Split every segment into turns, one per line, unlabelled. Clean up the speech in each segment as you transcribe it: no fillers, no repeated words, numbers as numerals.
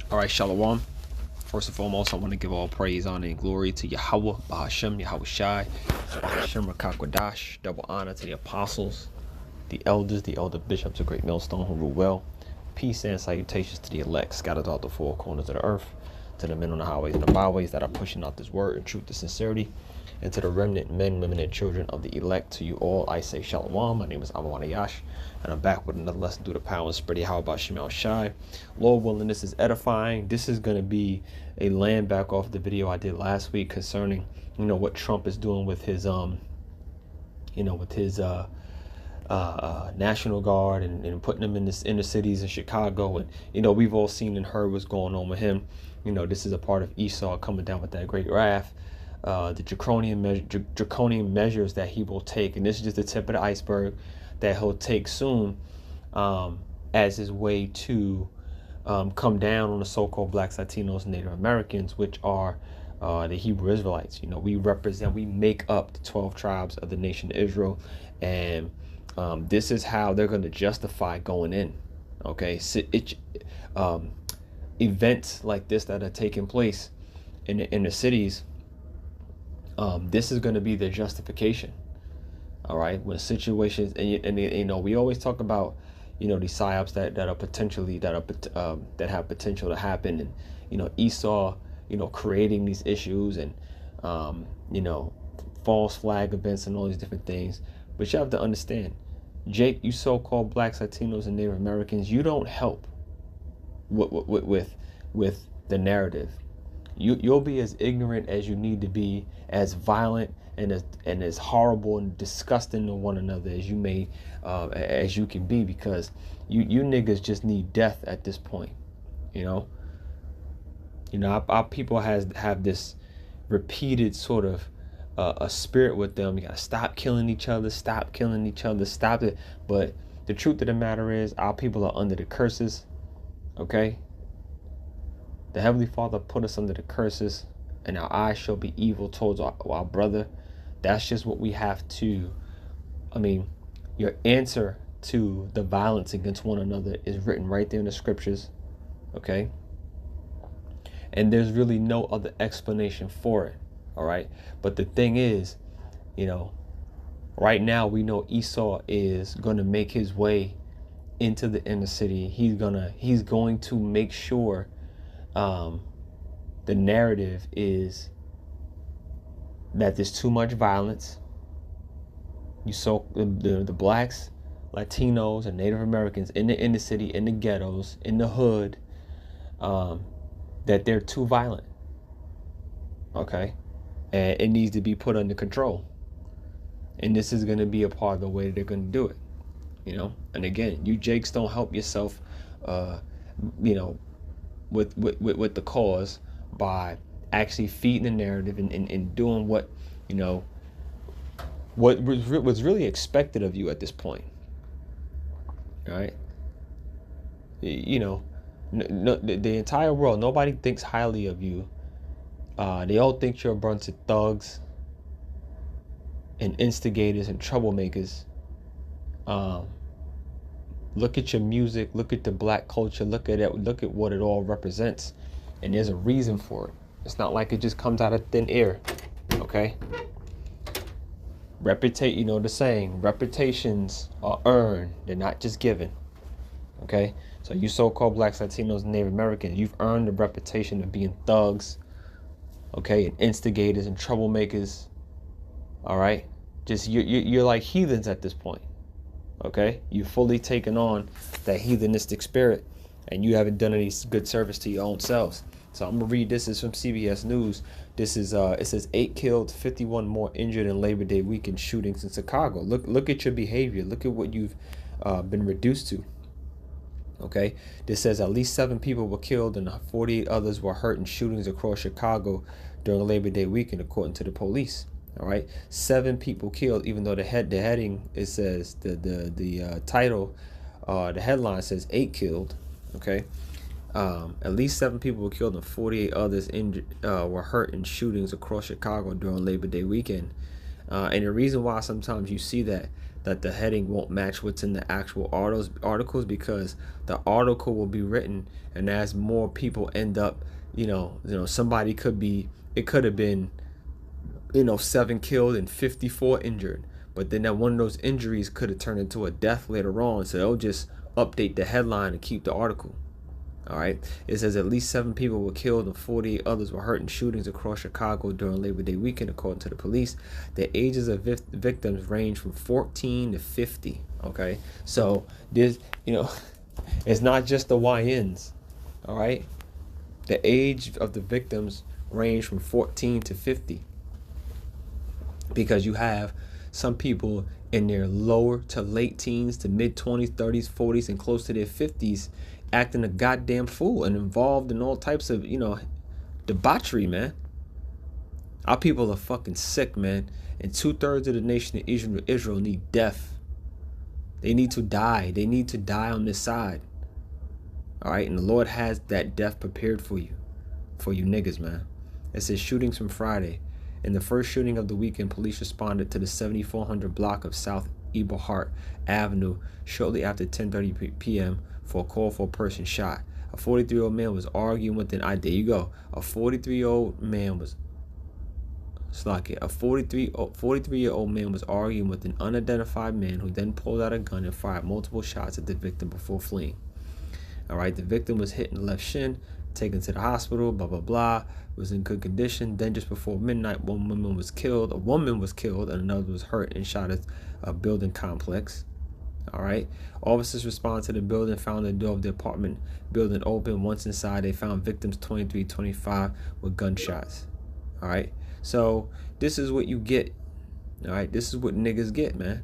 All right, Shalom. First and foremost, I want to give all praise, honor, and glory to Yahawah, Bahasham, Yahawashi, Bahasham, Rakakwadash. Double honor to the apostles, the elders, the elder bishops of Great Millstone who rule well. Peace and salutations to the elect scattered out the four corners of the earth, to the men on the highways and the byways that are pushing out this word in truth and sincerity, and to the remnant men, women, and children of the elect. To you all, I say Shalom. My name is Ahmawan, Ahyash, and I'm back with another lesson through the power and spread Yahawashi Yahsharalah. Lord willing, this is edifying. This is going to be a land back off the video I did last week concerning, what Trump is doing with his, National Guard and putting them in the inner cities in Chicago. And, we've all seen and heard what's going on with him. This is a part of Esau coming down with that great wrath. The draconian measures that he will take, and this is just the tip of the iceberg, that he'll take soon as his way to come down on the so-called blacks, Latinos, and Native Americans, which are the Hebrew Israelites. We make up the 12 tribes of the nation of Israel, and this is how they're going to justify going in. Okay, events like this that are taking place in the cities. This is going to be their justification. All right, when situations and we always talk about these psyops that are potentially that have potential to happen, and Esau creating these issues and false flag events and all these different things. But you have to understand, Jake, you so-called blacks, Latinos, and Native Americans, you don't help with the narrative. You'll be as ignorant as you need to be, as violent and as horrible and disgusting to one another as you can be, because you niggas just need death at this point. Our people have this repeated sort of a spirit with them. You gotta stop killing each other, stop it. But the truth of the matter is, our people are under the curses. Okay. The Heavenly Father put us under the curses, and our eyes shall be evil towards our brother. That's just what we have to. Your answer to the violence against one another is written right there in the scriptures. Okay? And there's really no other explanation for it. All right? But the thing is, right now we know Esau is going to make his way into the inner city. He's going to make sure the narrative is that there's too much violence. The blacks, Latinos, and Native Americans in the inner city, in the ghettos, in the hood, that they're too violent. Okay, and it needs to be put under control. And this is going to be a part of the way they're going to do it. And again, you Jakes don't help yourself. With the cause by actually feeding the narrative and doing what was really expected of you at this point. All right. The entire world, nobody thinks highly of you. They all think you're a bunch of thugs and instigators and troublemakers. Look at your music, look at the black culture, look at what it all represents. And there's a reason for it. It's not like it just comes out of thin air. Okay? The saying, reputations are earned, they're not just given. Okay? So you so-called blacks, Latinos, and Native Americans, you've earned the reputation of being thugs, okay, and instigators and troublemakers. All right? Just you're like heathens at this point. Okay, you've fully taken on that heathenistic spirit, and you haven't done any good service to your own selves. So I'm gonna read this. Is from CBS News. This is it says 8 killed, 51 more injured in Labor Day weekend shootings in Chicago. Look at your behavior. Look at what you've been reduced to. Okay, this says at least 7 people were killed and 48 others were hurt in shootings across Chicago during Labor Day weekend, according to the police. All right, 7 people killed, even though the heading, it says the title, the headline says 8 killed. Okay, at least 7 people were killed and 48 others injured, were hurt in shootings across Chicago during Labor Day weekend. And the reason why sometimes you see that that the heading won't match what's in the actual articles, because the article will be written, and as more people end up, somebody it could have been, 7 killed and 54 injured, but then that one of those injuries could have turned into a death later on, so they'll just update the headline and keep the article. All right. It says at least 7 people were killed and 48 others were hurt in shootings across Chicago during Labor Day weekend, according to the police. The ages of victims range from 14 to 50. Okay. So there's, it's not just the YNs. All right. The age of the victims range from 14 to 50. Because you have some people in their lower to late teens to mid 20s, 30s, 40s, and close to their 50s acting a goddamn fool and involved in all types of, debauchery, man. Our people are fucking sick, man. And 2/3 of the nation of Israel need death. They need to die. They need to die on this side. All right. And the Lord has that death prepared for you niggas, man. It says shootings from Friday. In the first shooting of the weekend, police responded to the 7400 block of South Eberhart Avenue shortly after 10:30 p.m. for a call for a person shot. A 43-year-old man was arguing with an there you go. A 43-year-old man was A 43-year-old man was arguing with an unidentified man who then pulled out a gun and fired multiple shots at the victim before fleeing. All right, the victim was hit in the left shin, taken to the hospital, blah, blah, blah, was in good condition. Then just before midnight, a woman was killed, and another was hurt and shot at a building complex. All right. Officers responded to the building, found the door of the apartment building open. Once inside, they found victims 23, 25 with gunshots. All right. So this is what you get. All right. This is what niggas get, man.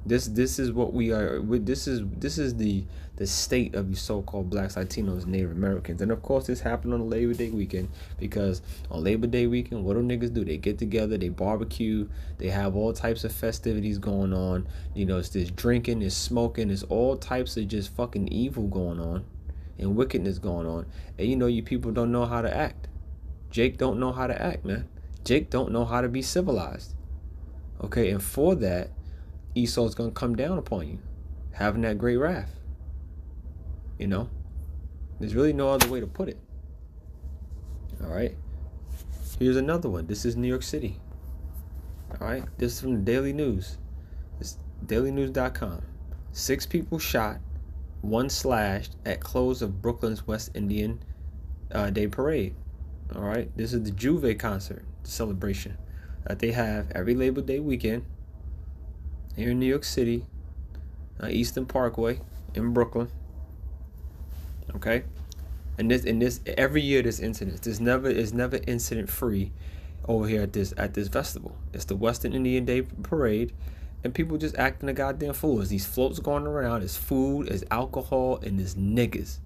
This is what we are. This is the state of you so-called blacks, Latinos, Native Americans. And of course this happened on Labor Day weekend, because on Labor Day weekend, what do niggas do? They get together, they barbecue, they have all types of festivities going on. It's this drinking, it's smoking, it's all types of just fucking evil going on and wickedness going on. And you people don't know how to act. Jake don't know how to act, man. Jake don't know how to be civilized. Okay, and for that, Esau's gonna come down upon you, having that great wrath. There's really no other way to put it. All right. Here's another one. This is New York City. All right. This is from the Daily News. It's dailynews.com. 6 people shot, 1 slashed at close of Brooklyn's West Indian Day Parade. All right. This is the Juve concert, the celebration that they have every Labor Day weekend here in New York City, Eastern Parkway in Brooklyn. Okay, and this every year this incident. Is never incident free over here at this festival. It's the Western Indian Day Parade, and people just acting a goddamn fool. There's these floats going around. There's food, there's alcohol, and there's niggas.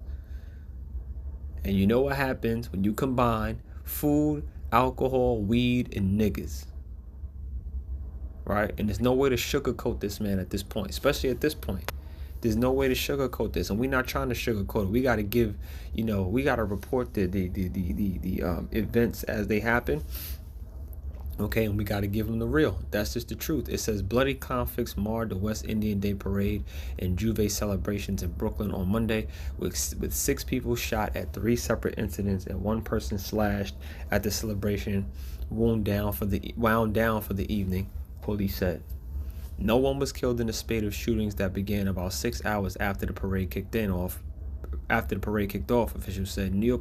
And you know what happens when you combine food, alcohol, weed, and niggas. Right? And there's no way to sugarcoat this, man, at this point, especially at this point. There's no way to sugarcoat this, and we're not trying to sugarcoat it. We got to give, we got to report the events as they happen. Okay, and we got to give them the real. That's just the truth. It says bloody conflicts marred the West Indian Day Parade and Juve celebrations in Brooklyn on Monday, with 6 people shot at 3 separate incidents and 1 person slashed at the celebration, wound down for the evening. Police said. No one was killed in the spate of shootings that began about 6 hours after the parade kicked off. Officials said. New York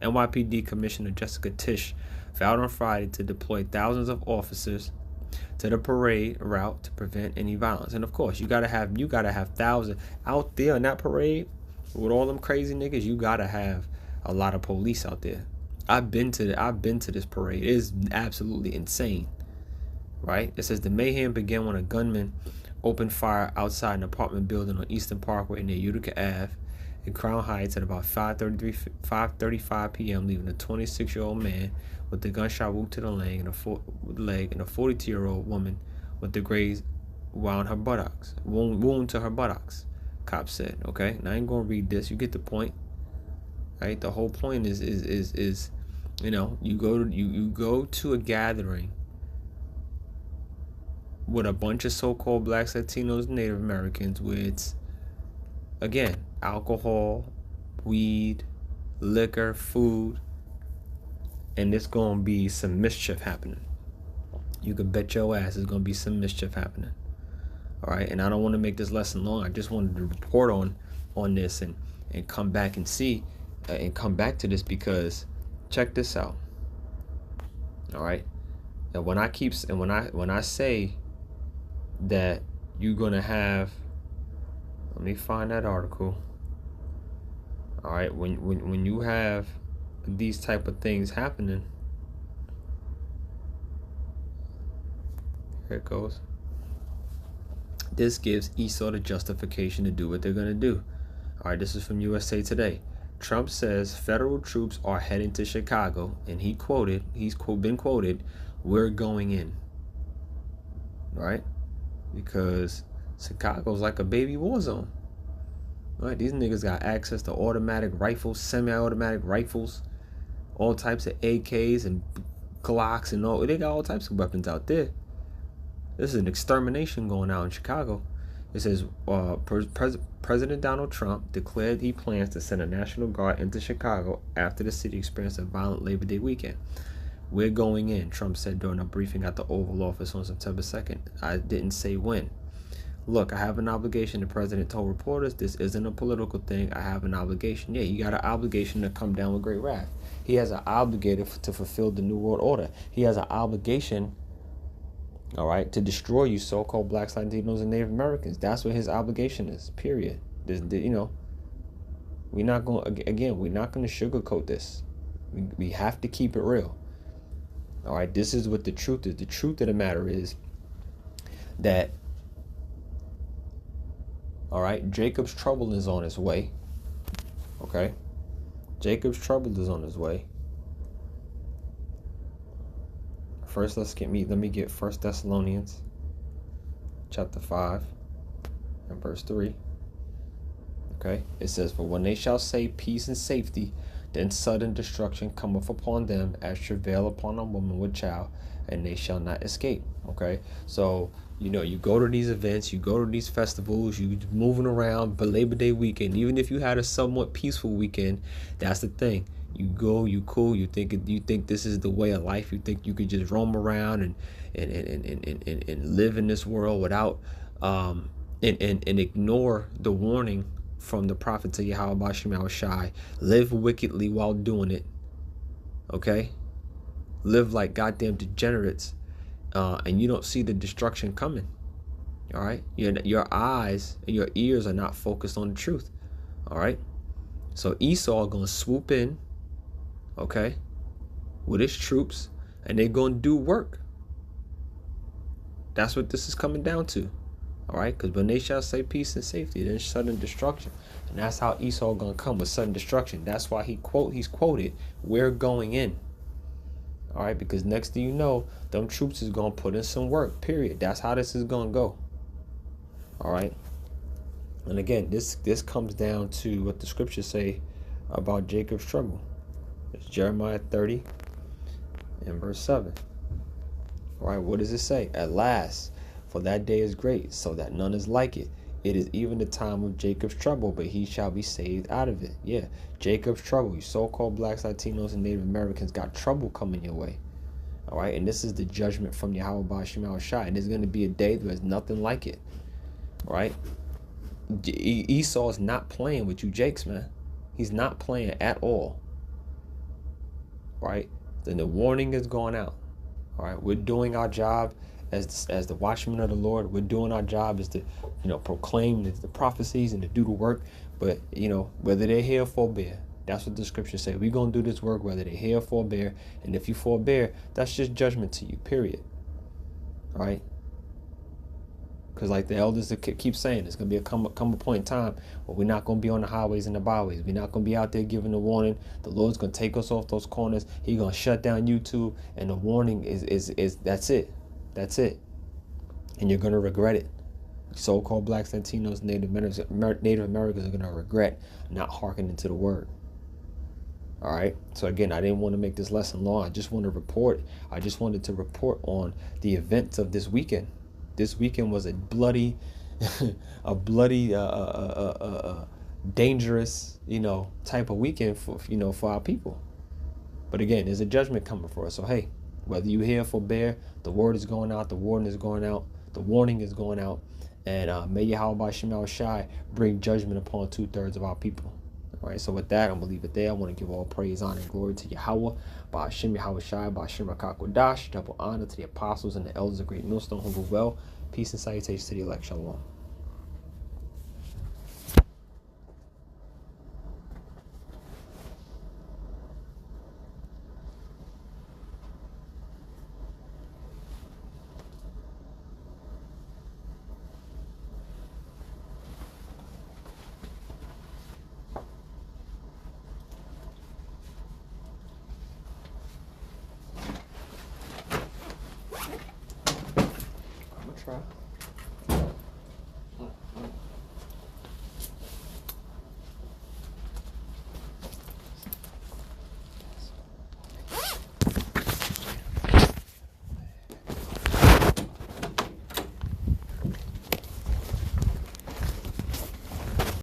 NYPD Commissioner Jessica Tisch vowed on Friday to deploy thousands of officers to the parade route to prevent any violence. And of course, you gotta have thousands out there in that parade with all them crazy niggas. You gotta have a lot of police out there. I've been to this parade. It is absolutely insane. Right? It says the mayhem began when a gunman opened fire outside an apartment building on Eastern Parkway near Utica Ave in Crown Heights at about 5:35 p.m., leaving a 26-year-old man with the gunshot wound to the leg and a 42-year-old woman with the grazed wound to her buttocks. Cops said. Okay, now I ain't gonna read this. You get the point. Right? The whole point is you go to a gathering. with a bunch of so-called blacks, Latinos, Native Americans with, again, alcohol, weed, liquor, food, and it's going to be some mischief happening. You can bet your ass there's going to be some mischief happening. All right, and I don't want to make this lesson long. I just wanted to report on this and come back and see and come back to this, because check this out. All right, and when I say that you're gonna have, let me find that article. All right, when you have these type of things happening, here it goes. This gives Esau the justification to do what they're gonna do. All right, this is from USA Today. Trump says federal troops are heading to Chicago, and he's been quoted, "We're going in." All right, because Chicago's like a baby war zone. All right, these niggas got access to automatic rifles, semi-automatic rifles, all types of AKs and Glocks and all. They got all types of weapons out there. This is an extermination going on in Chicago. It says President Donald Trump declared he plans to send a National Guard into Chicago after the city experienced a violent Labor Day weekend. "We're going in," Trump said during a briefing at the Oval Office on September 2nd. "I didn't say when. Look, I have an obligation," the president told reporters. "This isn't a political thing. I have an obligation." Yeah, you got an obligation to come down with great wrath. He has an obligation to fulfill the New World Order. He has an obligation, all right, to destroy you so-called blacks, Latinos, and Native Americans. That's what his obligation is, period. We're not going to sugarcoat this. We have to keep it real. All right, this is what the truth is. The truth of the matter is that, all right, Jacob's trouble is on his way. Okay? Jacob's trouble is on his way. First, let me get 1 Thessalonians chapter 5 and verse 3. Okay? It says, "For when they shall say peace and safety, then sudden destruction cometh upon them as travail upon a woman with child, and they shall not escape." Okay? So, you go to these events, you go to these festivals, you moving around, but Labor Day weekend, even if you had a somewhat peaceful weekend, that's the thing. You go, you cool, you think this is the way of life. You think you could just roam around and live in this world without and ignore the warning from the prophets of Yahawashi, live wickedly while doing it. Okay? Live like goddamn degenerates, and you don't see the destruction coming. All right? Your eyes and your ears are not focused on the truth. All right? So Esau gonna swoop in, okay, with his troops, and they're gonna do work. That's what this is coming down to. All right, because when they shall say peace and safety, then sudden destruction, and that's how Esau gonna come, with sudden destruction. That's why he's quoted, "We're going in." All right, because next thing you know, them troops is gonna put in some work. Period. That's how this is gonna go. All right, and again, this comes down to what the scriptures say about Jacob's trouble. It's Jeremiah 30 and verse 7. All right, what does it say? "At last, for that day is great, so that none is like it. It is even the time of Jacob's trouble, but he shall be saved out of it." Yeah, Jacob's trouble. You so-called blacks, Latinos, and Native Americans got trouble coming your way. All right, and this is the judgment from Yahawashi, and there's going to be a day where there's nothing like it. All right? Esau is not playing with you Jakes, man. He's not playing at all. Right? Then the warning is going out. All right, we're doing our job as the watchmen of the Lord. We're doing our job is to, proclaim the prophecies and to do the work. But whether they're here or forbear, that's what the scriptures say. We're gonna do this work whether they're here or forbear. And if you forbear, that's just judgment to you. Period. All right. Because like the elders keep saying, it's going to be come a point in time where we're not going to be on the highways and the byways. We're not going to be out there giving the warning. The Lord's going to take us off those corners. He's going to shut down YouTube. And the warning is that's it. That's it. And you're going to regret it. So-called blacks, Latinos, Native Americans are going to regret not hearkening to the word. All right. So again, I didn't want to make this lesson long. I just wanted to report on the events of this weekend. This weekend was a bloody, a bloody, dangerous, type of weekend for for our people. But again, there's a judgment coming for us. So hey, whether you hear forbear, the word is going out, the warning is going out, the warning is going out, and may Yahawashi bring judgment upon 2/3 of our people. All right, so with that, I'm gonna leave it there. I want to give all praise, honor, and glory to Yahweh, by Hashem Yahawashi, by Hashem Rakakwadash, double honor to the apostles and the elders of Great Millstone who rule well. Peace and salutations to the elect. Shalom.